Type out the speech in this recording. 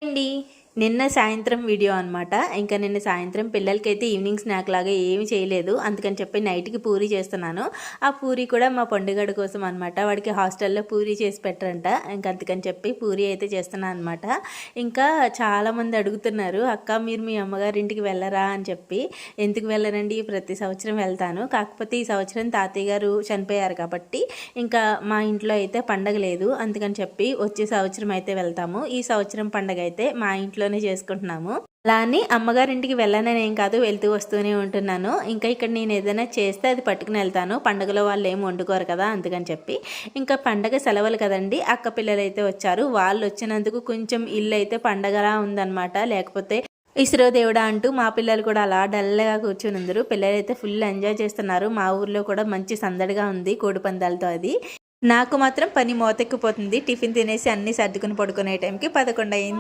అండి నిన్న సాయంత్రం వీడియో అనమాట. ఇంకా నిన్న సాయంత్రం పిల్లలకైతే ఈవినింగ్ స్నాక్ లాగా ఏమి చేయలేదు. అందుకని చెప్పి నైట్కి పూరి చేస్తున్నాను. ఆ పూరి కూడా మా పండుగడు కోసం అనమాట. వాడికి హాస్టల్లో పూరి చేసి పెట్టరంట. ఇంకా అందుకని చెప్పి పూరి అయితే చేస్తున్నాను అనమాట. ఇంకా చాలామంది అడుగుతున్నారు, అక్క మీరు మీ అమ్మగారింటికి వెళ్ళరా అని చెప్పి. ఎందుకు వెళ్ళరండి, ప్రతి సంవత్సరం వెళ్తాను. కాకపోతే ఈ సంవత్సరం తాతయ్య గారు చనిపోయారు కాబట్టి ఇంకా మా ఇంట్లో అయితే పండగ లేదు. అందుకని చెప్పి వచ్చే సంవత్సరం అయితే వెళ్తాము. ఈ సంవత్సరం పండగ అయితే మా ఇంట్లోనే చేసుకుంటున్నాము. అలా అని అమ్మగారింటికి వెళ్ళనని ఏం కాదు, వెళ్తూ వస్తూనే ఉంటున్నాను. ఇంకా ఇక్కడ నేను ఏదైనా చేస్తే అది పట్టుకుని వెళ్తాను. పండుగలో వాళ్ళు ఏమి వండుకోరు కదా, అందుకని చెప్పి. ఇంకా పండగ సెలవులు కదండి, అక్క పిల్లలు అయితే వచ్చారు. వాళ్ళు వచ్చినందుకు కొంచెం ఇల్లు అయితే పండగలా ఉందన్నమాట. లేకపోతే ఇస్రో దేవుడా అంటూ మా పిల్లలు కూడా అలా డల్గా కూర్చుని అందరు. పిల్లలు అయితే ఫుల్ ఎంజాయ్ చేస్తున్నారు. మా ఊర్లో కూడా మంచి సందడిగా ఉంది కోడి పందాలతో. అది నాకు మాత్రం పని మోతెక్కిపోతుంది. టిఫిన్ తినేసి అన్నీ సర్దుకుని పడుకునే టైంకి 11 అయింది.